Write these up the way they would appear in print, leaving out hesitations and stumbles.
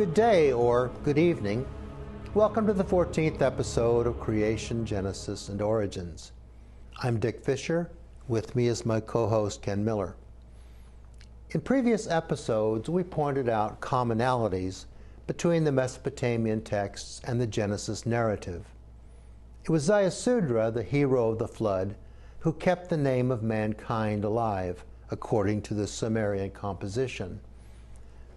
Good day or good evening. Welcome to the 14th episode of Creation, Genesis, and Origins. I'm Dick Fisher. With me is my co-host Ken Miller. In previous episodes, we pointed out commonalities between the Mesopotamian texts and the Genesis narrative. It was Ziusudra, the hero of the flood, who kept the name of mankind alive, according to the Sumerian composition.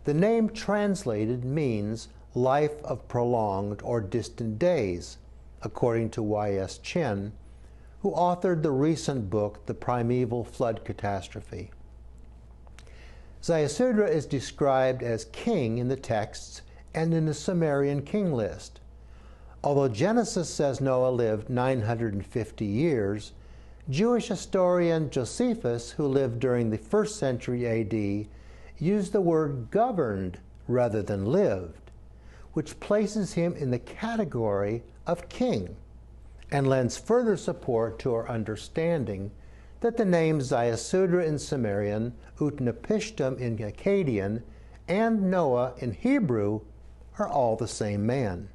The name translated means life of prolonged or distant days, according to Y.S. Chen, who authored the recent book, The Primeval Flood Catastrophe. Ziusudra is described as king in the texts and in the Sumerian King List. Although Genesis says Noah lived 950 years, Jewish historian Josephus, who lived during the 1st century A.D., used the word governed rather than lived, which places him in the category of king and lends further support to our understanding that the names Ziusudra in Sumerian, Utnapishtim in Akkadian, and Noah in Hebrew are all the same man.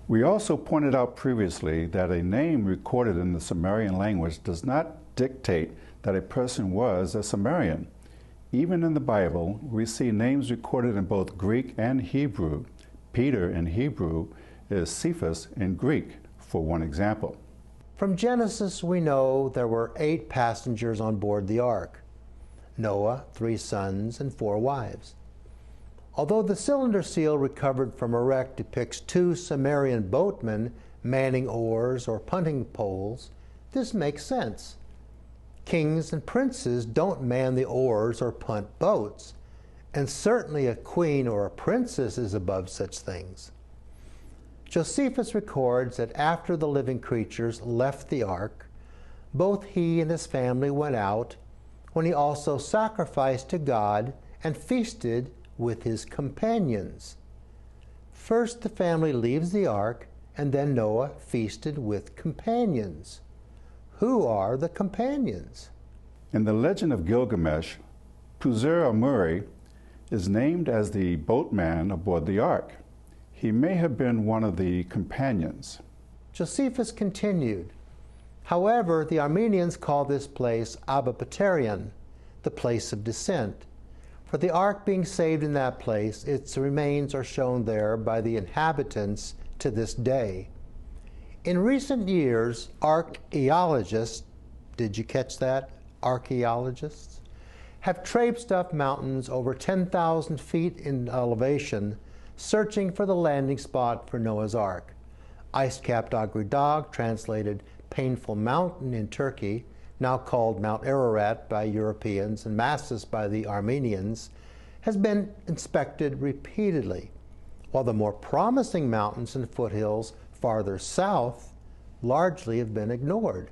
We also pointed out previously that a name recorded in the Sumerian language does not dictate that a person was a Sumerian. Even in the Bible, we see names recorded in both Greek and Hebrew. Peter in Hebrew is Cephas in Greek, for one example. From Genesis, we know there were 8 passengers on board the ark: Noah, 3 sons, and 4 wives. Although the cylinder seal recovered from a wreck depicts 2 Sumerian boatmen manning oars or punting poles, this makes sense. Kings and princes don't man the oars or punt boats, and certainly a queen or a princess is above such things. Josephus records that after the living creatures left the ark, both he and his family went out, when he also sacrificed to God and feasted with his companions. First the family leaves the ark, and then Noah feasted with companions. Who are the companions? In the legend of Gilgamesh, Puzur-Amuri is named as the boatman aboard the ark. He may have been one of the companions. Josephus continued, however, the Armenians call this place Abapatarian, the place of descent. For the ark being saved in that place, its remains are shown there by the inhabitants to this day. In recent years, archaeologists, did you catch that? Archaeologists have traipsed up mountains over 10,000 feet in elevation, searching for the landing spot for Noah's Ark. Ice-capped Agridog, translated Painful Mountain in Turkey, now called Mount Ararat by Europeans and Massus by the Armenians, has been inspected repeatedly, while the more promising mountains and foothills farther south largely have been ignored.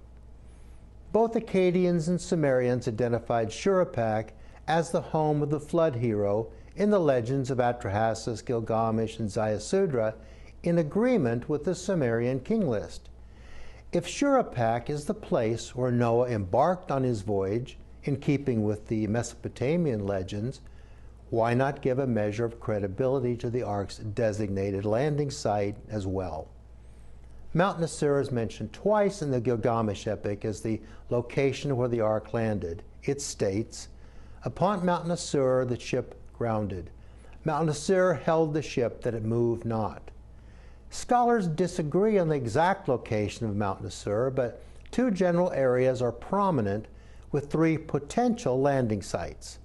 Both Akkadians and Sumerians identified Shuruppak as the home of the flood hero in the legends of Atrahasis, Gilgamesh, and Ziusudra, in agreement with the Sumerian King List. If Shuruppak is the place where Noah embarked on his voyage, in keeping with the Mesopotamian legends, why not give a measure of credibility to the ark's designated landing site as well? Mount Nasur is mentioned twice in the Gilgamesh epic as the location where the ark landed. It states, upon Mount Nasur the ship grounded. Mount Nasur held the ship that it moved not. Scholars disagree on the exact location of Mount Nasur, but 2 general areas are prominent with 3 potential landing sites.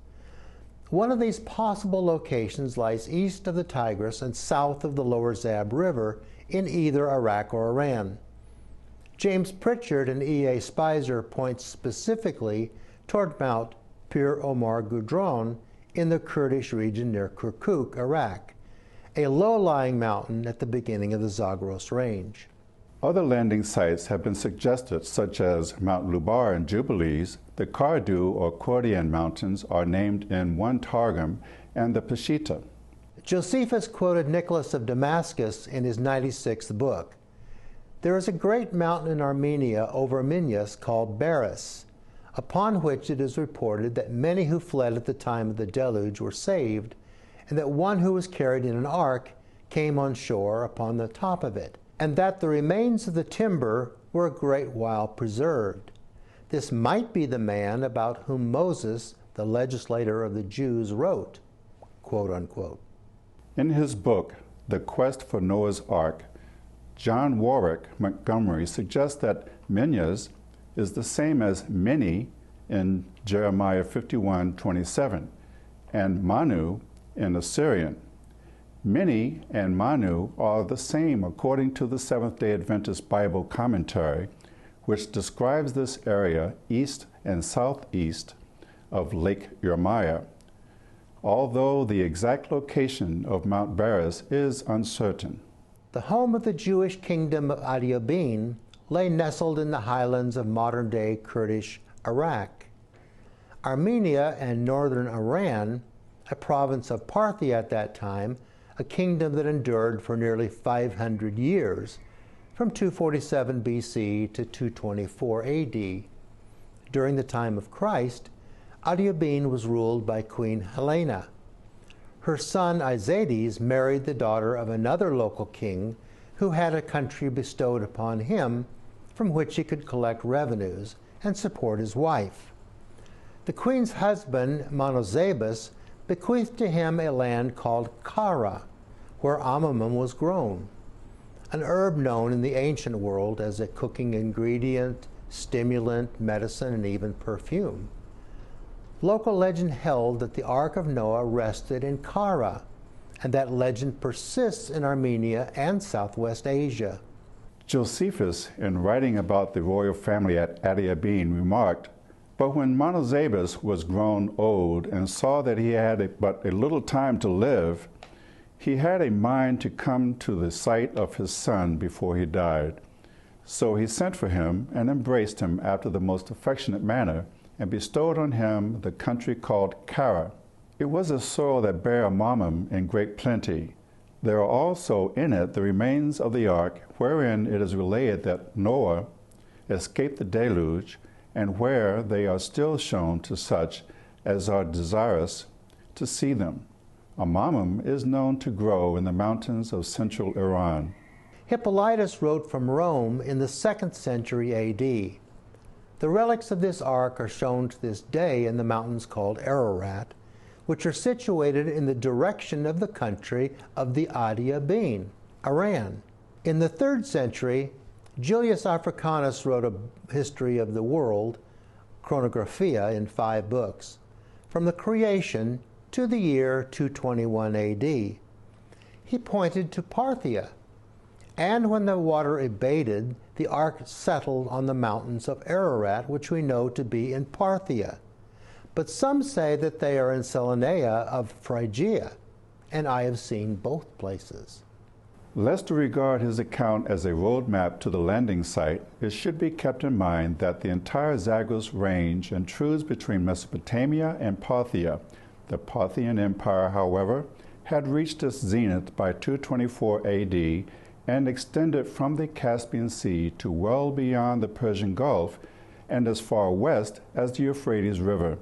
One of these possible locations lies east of the Tigris and south of the lower Zab River in either Iraq or Iran. James Pritchard and E.A. Spicer point specifically toward Mount Pir Omar Gudron in the Kurdish region near Kirkuk, Iraq, a low-lying mountain at the beginning of the Zagros Range. Other landing sites have been suggested, such as Mount Lubar in Jubilees. The Kardu or Kordian Mountains are named in one Targum, and the Peshita. Josephus quoted Nicholas of Damascus in his 96th book. There is a great mountain in Armenia over Minyas called Baris, upon which it is reported that many who fled at the time of the deluge were saved, and that one who was carried in an ark came on shore upon the top of it, and that the remains of the timber were a great while preserved. This might be the man about whom Moses, the legislator of the Jews, wrote, quote unquote. In his book, The Quest for Noah's Ark, John Warwick Montgomery suggests that Menes is the same as Meni in Jeremiah 51:27 and Manu in Assyrian. Meni and Manu are the same according to the Seventh-day Adventist Bible commentary, which describes this area east and southeast of Lake Jeremiah, although the exact location of Mount Baris is uncertain. The home of the Jewish kingdom of Adiabene lay nestled in the highlands of modern-day Kurdish Iraq. Armenia and northern Iran, a province of Parthia at that time, a kingdom that endured for nearly 500 years, from 247 BC to 224 AD. During the time of Christ, Adiabene was ruled by Queen Helena. Her son Izades married the daughter of another local king who had a country bestowed upon him from which he could collect revenues and support his wife. The queen's husband, Monozabus, bequeathed to him a land called Kara, where amomum was grown, an herb known in the ancient world as a cooking ingredient, stimulant, medicine, and even perfume. Local legend held that the Ark of Noah rested in Kara, and that legend persists in Armenia and Southwest Asia. Josephus, in writing about the royal family at Adiabene, remarked, "But when Monozabus was grown old and saw that he had but a little time to live, he had a mind to come to the sight of his son before he died. So he sent for him and embraced him after the most affectionate manner, and bestowed on him the country called Kara. It was a soil that bare amomum in great plenty. There are also in it the remains of the ark, wherein it is related that Noah escaped the deluge, and where they are still shown to such as are desirous to see them. Amomum is known to grow in the mountains of central Iran." Hippolytus wrote from Rome in the 2nd century AD. The relics of this ark are shown to this day in the mountains called Ararat, which are situated in the direction of the country of the Adiabene, Iran. In the 3rd century, Julius Africanus wrote a history of the world, Chronographia, in 5 books, from the creation to the year 221 AD. He pointed to Parthia, and when the water abated, the ark settled on the mountains of Ararat, which we know to be in Parthia. But some say that they are in Selenea of Phrygia, and I have seen both places. Lest to regard his account as a roadmap to the landing site, it should be kept in mind that the entire Zagros range intrudes between Mesopotamia and Parthia. The Parthian Empire, however, had reached its zenith by 224 AD and extended from the Caspian Sea to well beyond the Persian Gulf and as far west as the Euphrates River.